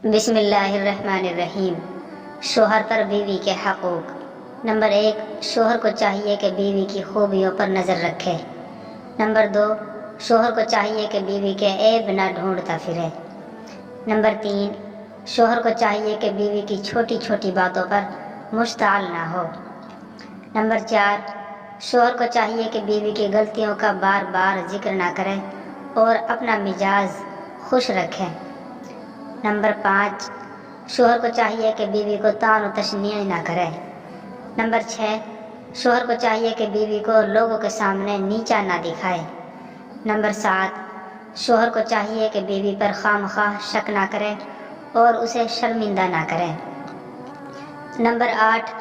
بسم اللہ الرحمن الرحیم۔ شوہر پر بیوی کے حقوق۔ نمبر 1، شوہر کو چاہیے کہ بیوی کی خوبیوں پر نظر رکھے۔ نمبر 2، شوہر کو چاہیے کہ بیوی کے عیب نہ ڈھونڈتا پھرے۔ نمبر 3، شوہر کو چاہیے کہ بیوی کی چھوٹی چھوٹی باتوں پر مشتعل نہ ہو۔ نمبر 4، شوہر کو چاہیے کہ بیوی کی غلطیوں کا بار بار ذکر نہ کرے اور اپنا مزاج خوش رکھے۔ نمبر 5، شوہر کو چاہیے کہ بیوی کو طعن و تشنیع نہ کرے۔ نمبر 6، شوہر کو چاہیے کہ بیوی کو لوگوں کے سامنے نیچا نہ دکھائے۔ نمبر 7، شوہر کو چاہیے کہ بیوی پر خواہ شک نہ کرے اور اسے شرمندہ نہ کرے۔ نمبر 8،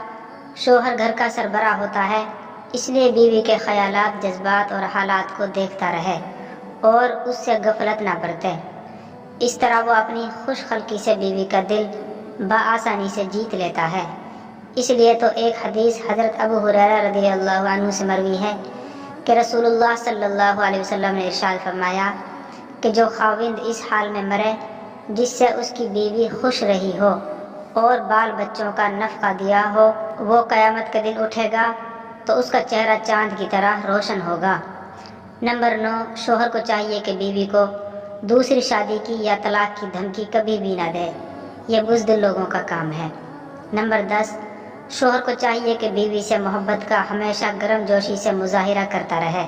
شوہر گھر کا سربراہ ہوتا ہے، اس لیے بیوی کے خیالات، جذبات اور حالات کو دیکھتا رہے اور اس سے غفلت نہ برتے۔ اس طرح وہ اپنی خوش خلقی سے بیوی کا دل بآسانی سے جیت لیتا ہے۔ اس لیے تو ایک حدیث حضرت ابو ہریرہ رضی اللہ عنہ سے مروی ہے کہ رسول اللہ صلی اللہ علیہ وسلم نے ارشاد فرمایا کہ جو خاوند اس حال میں مرے جس سے اس کی بیوی خوش رہی ہو اور بال بچوں کا نفقہ دیا ہو، وہ قیامت کے دن اٹھے گا تو اس کا چہرہ چاند کی طرح روشن ہوگا۔ نمبر 9، شوہر کو چاہیے کہ بیوی کو دوسری شادی کی یا طلاق کی دھمکی کبھی بھی نہ دے، یہ بزدل لوگوں کا کام ہے۔ نمبر 10، شوہر کو چاہیے کہ بیوی سے محبت کا ہمیشہ گرم جوشی سے مظاہرہ کرتا رہے۔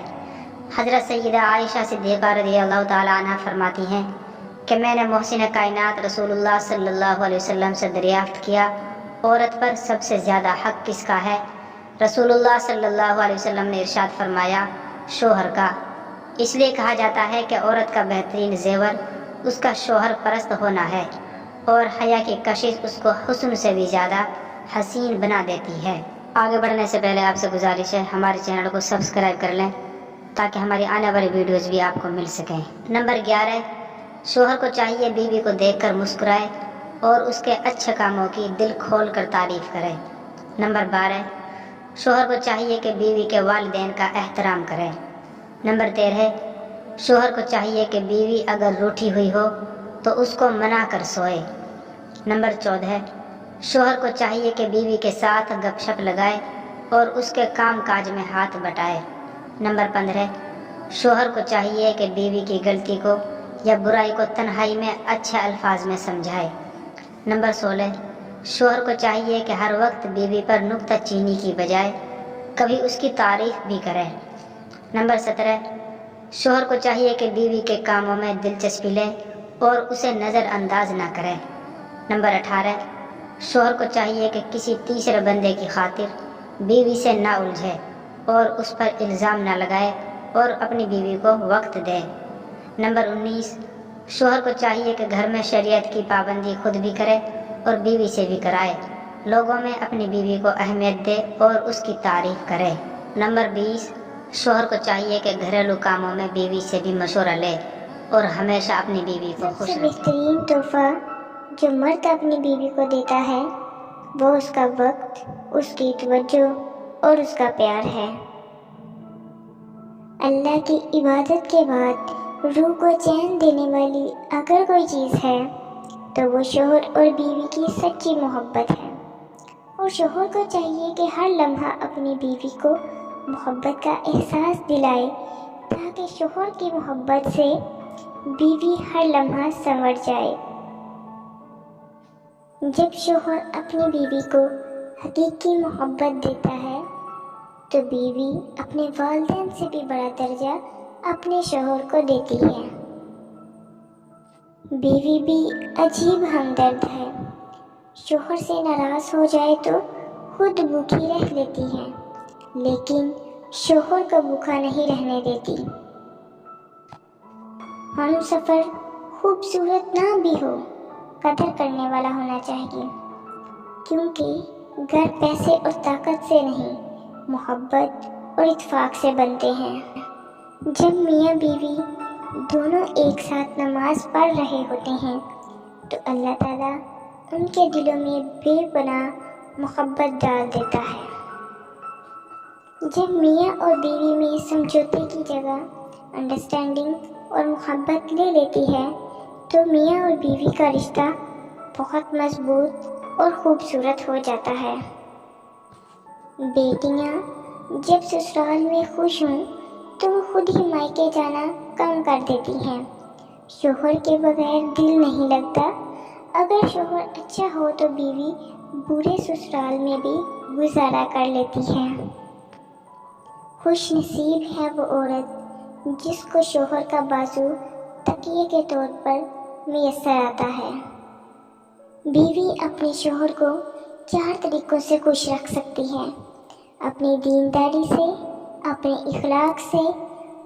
حضرت سیدہ عائشہ صدیقہ رضی اللہ تعالی عنہ فرماتی ہیں کہ میں نے محسن کائنات رسول اللہ صلی اللہ علیہ وسلم سے دریافت کیا، عورت پر سب سے زیادہ حق کس کا ہے؟ رسول اللہ صلی اللہ علیہ وسلم نے ارشاد فرمایا، شوہر کا۔ اس لیے کہا جاتا ہے کہ عورت کا بہترین زیور اس کا شوہر پرست ہونا ہے اور حیا کی کشش اس کو حسن سے بھی زیادہ حسین بنا دیتی ہے۔ آگے بڑھنے سے پہلے آپ سے گزارش ہے ہمارے چینل کو سبسکرائب کر لیں تاکہ ہماری آنے والی ویڈیوز بھی آپ کو مل سکیں۔ نمبر 11، شوہر کو چاہیے بیوی کو دیکھ کر مسکرائے اور اس کے اچھے کاموں کی دل کھول کر تعریف کرے۔ نمبر 12، شوہر کو چاہیے کہ بیوی کے والدین کا احترام کرے۔ نمبر 13، شوہر کو چاہیے کہ بیوی اگر روٹھی ہوئی ہو تو اس کو منا کر سوئے۔ نمبر 14، شوہر کو چاہیے کہ بیوی کے ساتھ گپ شپ لگائے اور اس کے کام کاج میں ہاتھ بٹائے۔ نمبر 15، شوہر کو چاہیے کہ بیوی کی غلطی کو یا برائی کو تنہائی میں اچھے الفاظ میں سمجھائے۔ نمبر 16، شوہر کو چاہیے کہ ہر وقت بیوی پر نکتہ چینی کی بجائے کبھی اس کی تعریف بھی کرے۔ نمبر 17، شوہر کو چاہیے کہ بیوی کے کاموں میں دلچسپی لے اور اسے نظر انداز نہ کرے۔ نمبر 18، شوہر کو چاہیے کہ کسی تیسرے بندے کی خاطر بیوی سے نہ الجھے اور اس پر الزام نہ لگائے اور اپنی بیوی کو وقت دے۔ نمبر 19، شوہر کو چاہیے کہ گھر میں شریعت کی پابندی خود بھی کرے اور بیوی سے بھی کرائے، لوگوں میں اپنی بیوی کو اہمیت دے اور اس کی تعریف کرے۔ نمبر 20، شوہر کو چاہیے کہ گھریلو کاموں میں بیوی سے بھی مشورہ لے اور ہمیشہ اپنی بیوی کو خوش رکھے۔ سب سے بہترین تحفہ جو مرد اپنی بیوی کو دیتا ہے وہ اس کا وقت، اس کی توجہ اور اس کا پیار ہے۔ اللہ کی عبادت کے بعد روح کو چین دینے والی اگر کوئی چیز ہے تو وہ شوہر اور بیوی کی سچی محبت ہے، اور شوہر کو چاہیے کہ ہر لمحہ اپنی بیوی کو محبت کا احساس دلائے تاکہ شوہر کی محبت سے بیوی ہر لمحہ سنور جائے۔ جب شوہر اپنی بیوی کو حقیقی محبت دیتا ہے تو بیوی اپنے والدین سے بھی بڑا درجہ اپنے شوہر کو دیتی ہے۔ بیوی بھی عجیب ہمدرد ہے، شوہر سے ناراض ہو جائے تو خود بھوکی رہ لیتی ہے لیکن شوہر کو بھوکا نہیں رہنے دیتی۔ ہم سفر خوبصورت نہ بھی ہو، قدر کرنے والا ہونا چاہیے، کیونکہ گھر پیسے اور طاقت سے نہیں، محبت اور اتفاق سے بنتے ہیں۔ جب میاں بیوی دونوں ایک ساتھ نماز پڑھ رہے ہوتے ہیں تو اللہ تعالیٰ ان کے دلوں میں بے پناہ محبت ڈال دیتا ہے۔ جب میاں اور بیوی میں سمجھوتے کی جگہ انڈرسٹینڈنگ اور محبت لے لیتی ہے تو میاں اور بیوی کا رشتہ بہت مضبوط اور خوبصورت ہو جاتا ہے۔ بیٹیاں جب سسرال میں خوش ہوں تو وہ خود ہی مائکے جانا کم کر دیتی ہیں۔ شوہر کے بغیر دل نہیں لگتا۔ اگر شوہر اچھا ہو تو بیوی برے سسرال میں بھی گزارا کر لیتی ہے۔ خوش نصیب ہے وہ عورت جس کو شوہر کا بازو تکیے کے طور پر میسر آتا ہے۔ بیوی اپنے شوہر کو 4 طریقوں سے خوش رکھ سکتی ہے: اپنی دینداری سے، اپنے اخلاق سے،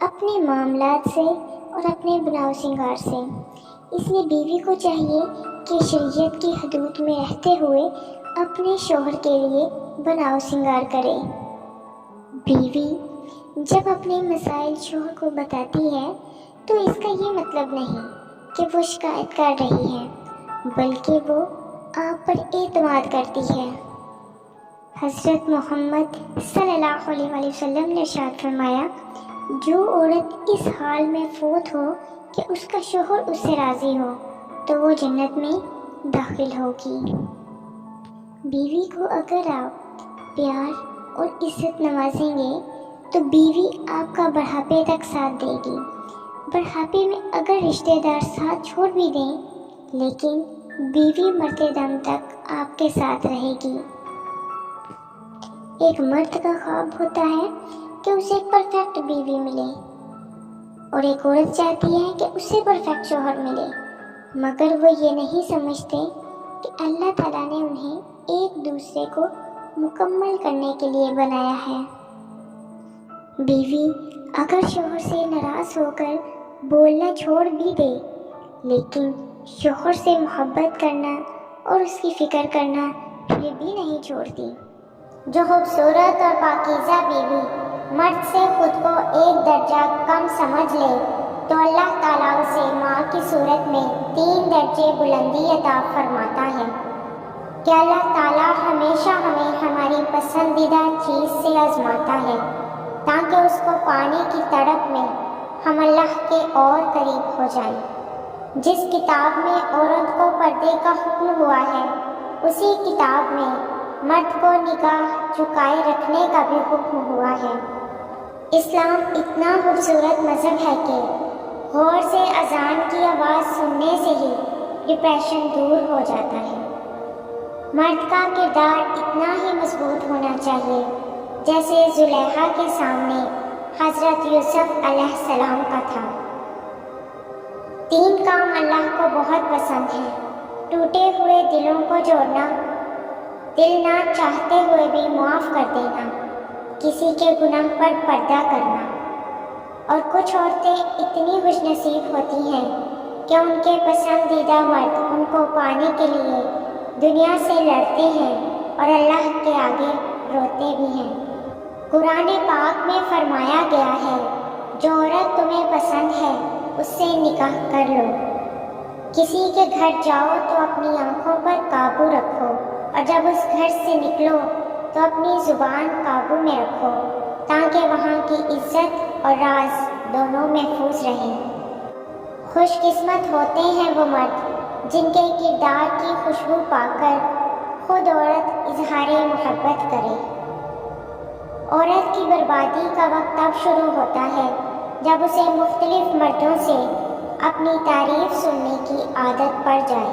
اپنے معاملات سے اور اپنے بناؤ سنگار سے۔ اس لیے بیوی کو چاہیے کہ شریعت کی حدود میں رہتے ہوئے اپنے شوہر کے لیے بناؤ سنگار کرے۔ بیوی جب اپنے مسائل شوہر کو بتاتی ہے تو اس کا یہ مطلب نہیں کہ وہ شکایت کر رہی ہے، بلکہ وہ آپ پر اعتماد کرتی ہے۔ حضرت محمد صلی اللہ علیہ وسلم نے ارشاد فرمایا، جو عورت اس حال میں فوت ہو کہ اس کا شوہر اس سے راضی ہو تو وہ جنت میں داخل ہوگی۔ بیوی کو اگر آپ پیار اور عزت نوازیں گے تو بیوی آپ کا بڑھاپے تک ساتھ دے گی۔ بڑھاپے میں اگر رشتہ دار ساتھ چھوڑ بھی دیں لیکن بیوی مرتے دم تک آپ کے ساتھ رہے گی۔ ایک مرد کا خواب ہوتا ہے کہ اسے ایک پرفیکٹ بیوی ملے، اور ایک عورت چاہتی ہے کہ اسے پرفیکٹ شوہر ملے، مگر وہ یہ نہیں سمجھتے کہ اللہ تعالیٰ نے انہیں ایک دوسرے کو مکمل کرنے کے لیے بنایا ہے۔ بیوی اگر شوہر سے ناراض ہو کر بولنا چھوڑ بھی دے لیکن شوہر سے محبت کرنا اور اس کی فکر کرنا پھر بھی نہیں چھوڑتی۔ جو خوبصورت اور پاکیزہ بیوی مرد سے خود کو ایک درجہ کم سمجھ لے تو اللہ تعالیٰ اسے ماں کی صورت میں 3 درجے بلندی عطا فرماتا ہے۔ کہ اللہ تعالیٰ ہمیشہ ہمیں ہماری پسندیدہ چیز سے آزماتا ہے تاکہ اس کو پانے کی تڑپ میں ہم اللہ کے اور قریب ہو جائیں۔ جس کتاب میں عورت کو پردے کا حکم ہوا ہے اسی کتاب میں مرد کو نگاہ جھکائے رکھنے کا بھی حکم ہوا ہے۔ اسلام اتنا خوبصورت مذہب ہے کہ غور سے اذان کی آواز سننے سے ہی ڈپریشن دور ہو جاتا ہے۔ مرد کا کردار اتنا ہی مضبوط ہونا چاہیے جیسے زلیخا کے سامنے حضرت یوسف علیہ السلام کا تھا۔ 3 کام اللہ کو بہت پسند ہیں: ٹوٹے ہوئے دلوں کو جوڑنا، دل نہ چاہتے ہوئے بھی معاف کر دینا، کسی کے گناہ پر پردہ کرنا۔ اور کچھ عورتیں اتنی خوش نصیب ہوتی ہیں کہ ان کے پسندیدہ مرد ان کو پانے کے لیے دنیا سے لڑتے ہیں اور اللہ کے آگے روتے بھی ہیں۔ قرآن پاک میں فرمایا گیا ہے، جو عورت تمہیں پسند ہے اس سے نکاح کر لو۔ کسی کے گھر جاؤ تو اپنی آنکھوں پر قابو رکھو، اور جب اس گھر سے نکلو تو اپنی زبان قابو میں رکھو تاکہ وہاں کی عزت اور راز دونوں محفوظ رہیں۔ خوش قسمت ہوتے ہیں وہ مرد جن کے کردار کی خوشبو پا کر خود عورت اظہار محبت کرے۔ عورت کی بربادی کا وقت تب شروع ہوتا ہے جب اسے مختلف مردوں سے اپنی تعریف سننے کی عادت پڑ جائے۔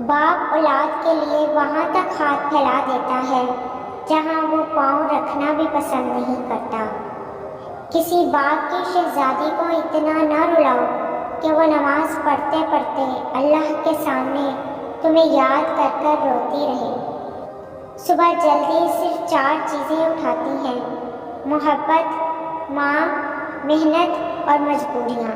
باپ اولاد کے لیے وہاں تک ہاتھ پھیلا دیتا ہے جہاں وہ پاؤں رکھنا بھی پسند نہیں کرتا۔ کسی باپ کی شہزادی کو اتنا نہ رلاؤ کہ وہ نماز پڑھتے پڑھتے اللہ کے سامنے تمہیں یاد کر کر روتی رہے۔ صبح جلدی صرف 4 چیزیں اٹھاتی ہیں: محبت، ماں، محنت اور مجبوریاں۔